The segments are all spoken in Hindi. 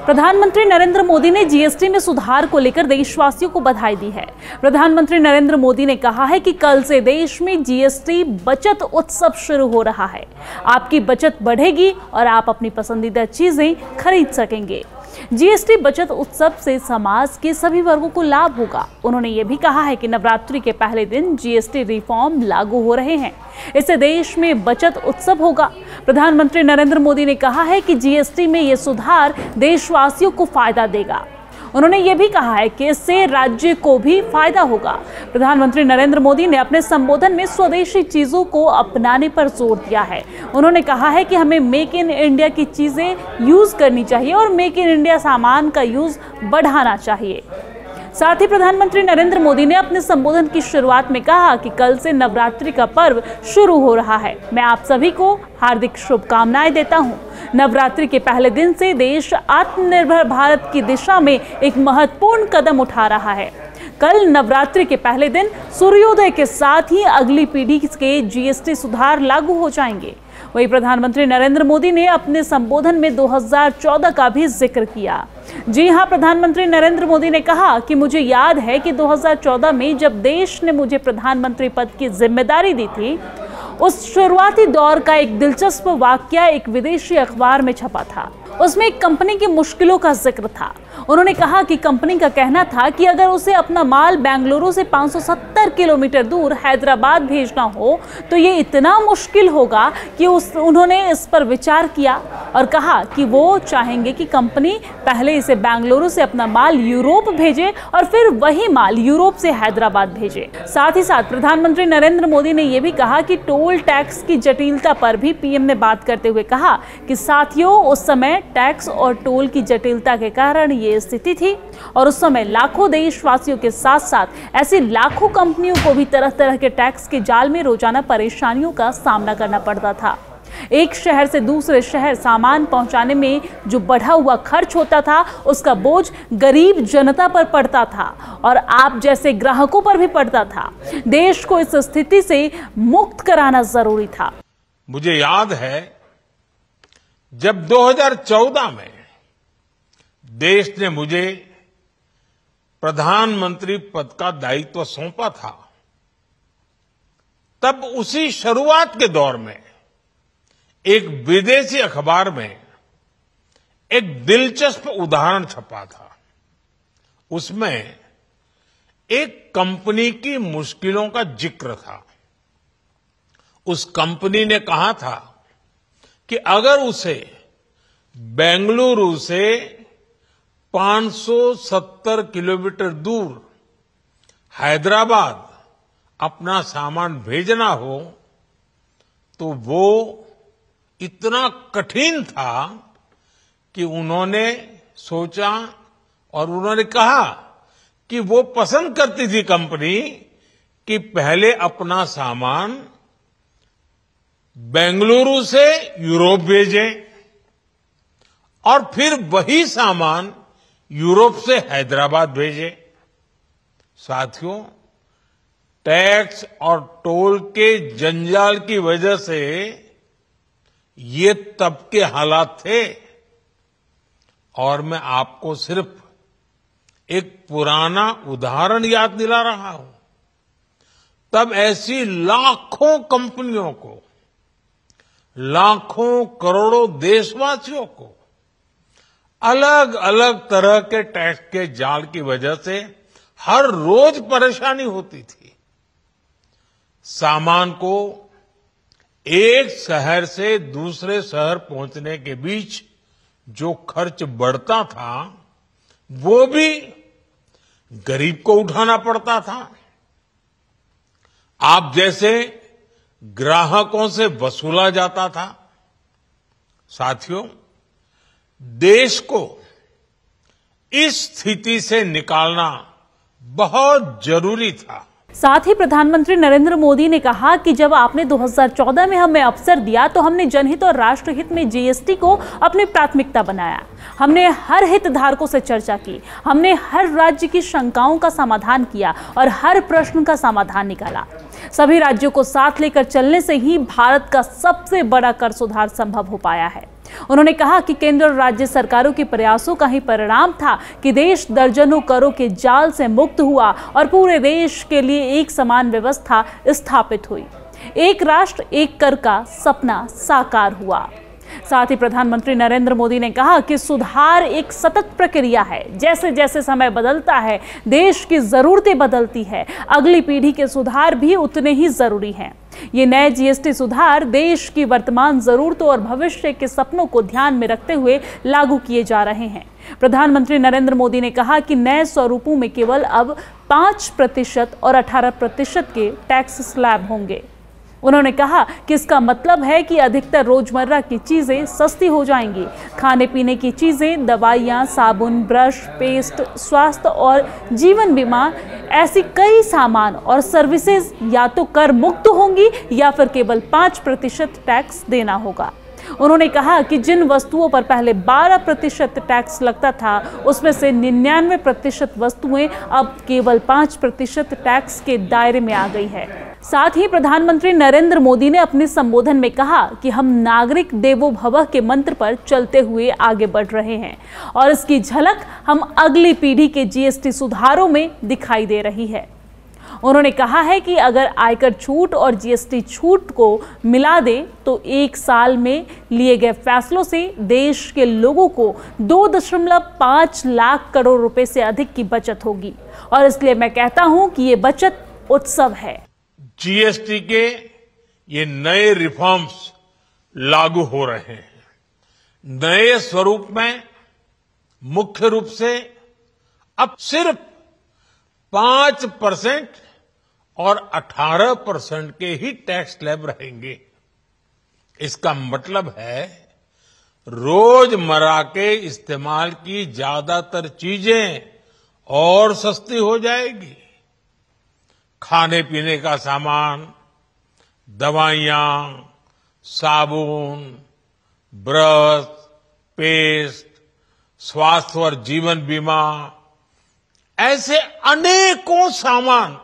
प्रधानमंत्री नरेंद्र मोदी ने जीएसटी में सुधार को लेकर देशवासियों को बधाई दी है। प्रधानमंत्री नरेंद्र मोदी ने कहा है कि कल से देश में जीएसटी बचत उत्सव शुरू हो रहा है। आपकी बचत बढ़ेगी और आप अपनी पसंदीदा चीजें खरीद सकेंगे। जीएसटी बचत उत्सव से समाज के सभी वर्गों को लाभ होगा। उन्होंने ये भी कहा है कि नवरात्रि के पहले दिन जीएसटी रिफॉर्म लागू हो रहे हैं। इससे देश में बचत उत्सव होगा। प्रधानमंत्री नरेंद्र मोदी ने कहा है कि जीएसटी में ये सुधार देशवासियों को फायदा देगा। उन्होंने ये भी कहा है कि इससे राज्य को भी फायदा होगा। प्रधानमंत्री नरेंद्र मोदी ने अपने संबोधन में स्वदेशी चीजों को अपनाने पर जोर दिया है। उन्होंने कहा है कि हमें मेक इन इंडिया की चीजें यूज करनी चाहिए और मेक इन इंडिया सामान का यूज बढ़ाना चाहिए। साथ ही प्रधानमंत्री नरेंद्र मोदी ने अपने संबोधन की शुरुआत में कहा कि कल से नवरात्रि का पर्व शुरू हो रहा है। मैं आप सभी को हार्दिक शुभकामनाएं देता हूं। नवरात्रि के पहले दिन से देश आत्मनिर्भर भारत की दिशा में एक महत्वपूर्ण कदम उठा रहा है। कल नवरात्रि के पहले दिन सूर्योदय के साथ ही अगली पीढ़ी के जीएसटी सुधार लागू हो जाएंगे। वहीं प्रधानमंत्री नरेंद्र मोदी ने अपने संबोधन में 2014 का भी जिक्र किया। जी हां, प्रधानमंत्री नरेंद्र मोदी ने कहा कि मुझे याद है कि 2014 में जब देश ने मुझे प्रधानमंत्री पद की जिम्मेदारी दी थी, उस शुरुआती दौर का एक दिलचस्प वाकया एक विदेशी अखबार में छपा था। उसमें एक कंपनी की मुश्किलों का जिक्र था। उन्होंने कहा कि कंपनी का कहना था कि अगर उसे अपना माल बेंगलुरु से 570 किलोमीटर दूर हैदराबाद भेजना हो तो ये इतना मुश्किल होगा कि उन्होंने इस पर विचार किया और कहा कि वो चाहेंगे कि कंपनी पहले इसे बेंगलुरु से अपना माल यूरोप भेजे और फिर वही माल यूरोप से हैदराबाद भेजे। साथ ही साथ प्रधानमंत्री नरेंद्र मोदी ने यह भी कहा कि टोल टैक्स की जटिलता पर भी पीएम ने बात करते हुए कहा कि साथियों, उस समय टैक्स और टोल की जटिलता के कारण ये स्थिति थी और उस समय लाखों देशवासियों के साथ साथ ऐसी लाखों कंपनियों को भी तरह तरह के टैक्स के जाल में रोजाना परेशानियों का सामना करना पड़ता था। एक शहर से दूसरे शहर सामान पहुंचाने में जो बढ़ा हुआ खर्च होता था, उसका बोझ गरीब जनता पर पड़ता था और आप जैसे ग्राहकों पर भी पड़ता था। देश को इस स्थिति से मुक्त कराना जरूरी था। मुझे याद है जब 2014 में देश ने मुझे प्रधानमंत्री पद का दायित्व सौंपा था, तब उसी शुरुआत के दौर में एक विदेशी अखबार में एक दिलचस्प उदाहरण छपा था। उसमें एक कंपनी की मुश्किलों का जिक्र था। उस कंपनी ने कहा था कि अगर उसे बेंगलुरु से 570 किलोमीटर दूर हैदराबाद अपना सामान भेजना हो तो वो इतना कठिन था कि उन्होंने सोचा और उन्होंने कहा कि वो पसंद करती थी कंपनी कि पहले अपना सामान बेंगलुरु से यूरोप भेजे और फिर वही सामान यूरोप से हैदराबाद भेजे। साथियों, टैक्स और टोल के जंजाल की वजह से ये तब के हालात थे और मैं आपको सिर्फ एक पुराना उदाहरण याद दिला रहा हूं। तब ऐसी लाखों कंपनियों को, लाखों करोड़ों देशवासियों को अलग अलग तरह के टैक्स के जाल की वजह से हर रोज परेशानी होती थी। सामान को एक शहर से दूसरे शहर पहुंचने के बीच जो खर्च बढ़ता था वो भी गरीब को उठाना पड़ता था। आप जैसे ग्राहकों से वसूला जाता था। साथियों, देश को इस स्थिति से निकालना बहुत जरूरी था। साथ ही प्रधानमंत्री नरेंद्र मोदी ने कहा कि जब आपने 2014 में हमें अवसर दिया तो हमने जनहित और राष्ट्रहित में जीएसटी को अपनी प्राथमिकता बनाया। हमने हर हितधारकों से चर्चा की, हमने हर राज्य की शंकाओं का समाधान किया और हर प्रश्न का समाधान निकाला। सभी राज्यों को साथ लेकर चलने से ही भारत का सबसे बड़ा कर सुधार संभव हो पाया है। उन्होंने कहा कि केंद्र और राज्य सरकारों के प्रयासों का ही परिणाम था कि देश दर्जनों करों के जाल से मुक्त हुआ और पूरे देश के लिए एक समान व्यवस्था स्थापित हुई। एक राष्ट्र एक कर का सपना साकार हुआ। साथ ही प्रधानमंत्री नरेंद्र मोदी ने कहा कि सुधार एक सतत प्रक्रिया है। जैसे जैसे समय बदलता है, देश की जरूरतें बदलती है, अगली पीढ़ी के सुधार भी उतने ही जरूरी हैं। ये नए जीएसटी सुधार देश की वर्तमान जरूरतों और भविष्य के सपनों को ध्यान में रखते हुए लागू किए जा रहे हैं। प्रधानमंत्री नरेंद्र मोदी ने कहा कि नए स्वरूपों में केवल अब 5% और 18% के टैक्स स्लैब होंगे। उन्होंने कहा कि इसका मतलब है कि अधिकतर रोजमर्रा की चीजें सस्ती हो जाएंगी। खाने पीने की चीजें, दवाइयां, साबुन, ब्रश, पेस्ट, स्वास्थ्य और जीवन बीमा, ऐसी कई सामान और सर्विसेज या तो कर मुक्त होंगी या फिर केवल 5% टैक्स देना होगा। उन्होंने कहा कि जिन वस्तुओं पर पहले 12% टैक्स लगता था, उसमें से 99% वस्तुएं अब केवल 5% टैक्स के दायरे में आ गई है। साथ ही प्रधानमंत्री नरेंद्र मोदी ने अपने संबोधन में कहा कि हम नागरिक देवो भवः के मंत्र पर चलते हुए आगे बढ़ रहे हैं और इसकी झलक हम अगली पीढ़ी के जीएसटी सुधारों में दिखाई दे रही है। उन्होंने कहा है कि अगर आयकर छूट और जीएसटी छूट को मिला दे तो 1 साल में लिए गए फैसलों से देश के लोगों को 2.5 लाख करोड़ रुपए से अधिक की बचत होगी और इसलिए मैं कहता हूं कि ये बचत उत्सव है। जीएसटी के ये नए रिफॉर्म्स लागू हो रहे हैं। नए स्वरूप में मुख्य रूप से अब सिर्फ 5% और 18% के ही टैक्स स्लैब रहेंगे। इसका मतलब है रोजमर्रा के इस्तेमाल की ज्यादातर चीजें और सस्ती हो जाएगी। खाने पीने का सामान, दवाइयां, साबुन, ब्रश, पेस्ट, स्वास्थ्य और जीवन बीमा, ऐसे अनेकों सामान,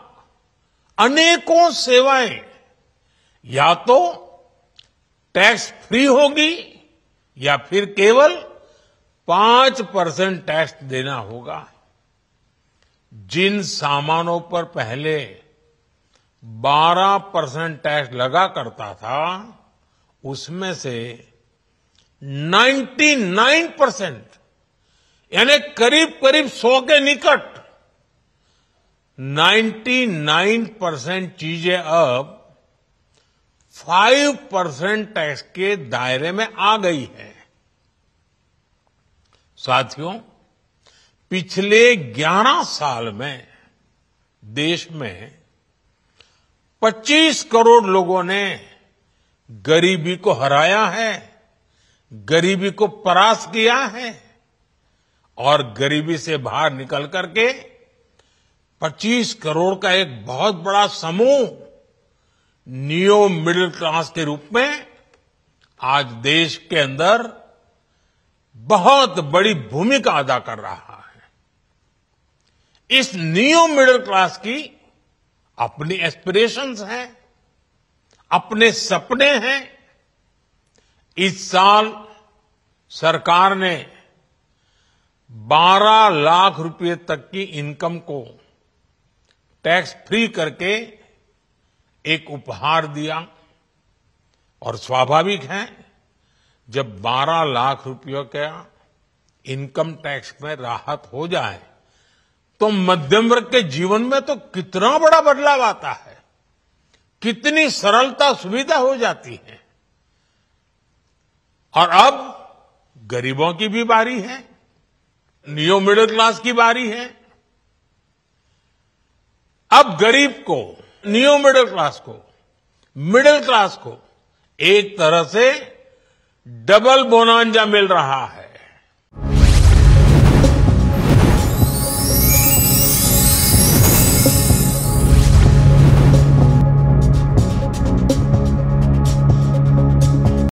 अनेकों सेवाएं या तो टैक्स फ्री होगी या फिर केवल 5% टैक्स देना होगा। जिन सामानों पर पहले 12% टैक्स लगा करता था, उसमें से 99% यानी करीब करीब 100 के निकट 99% चीजें अब 5% टैक्स के दायरे में आ गई है। साथियों, पिछले 11 साल में देश में 25 करोड़ लोगों ने गरीबी को हराया है, गरीबी को परास्त किया है और गरीबी से बाहर निकल करके 25 करोड़ का एक बहुत बड़ा समूह नियो मिडिल क्लास के रूप में आज देश के अंदर बहुत बड़ी भूमिका अदा कर रहा है। इस नियो मिडिल क्लास की अपनी एस्पिरेशंस हैं, अपने सपने हैं। इस साल सरकार ने 12 लाख रुपए तक की इनकम को टैक्स फ्री करके एक उपहार दिया और स्वाभाविक है जब 12 लाख रुपयों का इनकम टैक्स में राहत हो जाए तो मध्यम वर्ग के जीवन में तो कितना बड़ा बदलाव आता है, कितनी सरलता सुविधा हो जाती है। और अब गरीबों की भी बारी है, नियो मिडिल क्लास की बारी है। अब गरीब को, नियो मिडिल क्लास को एक तरह से डबल बोनांजा मिल रहा है।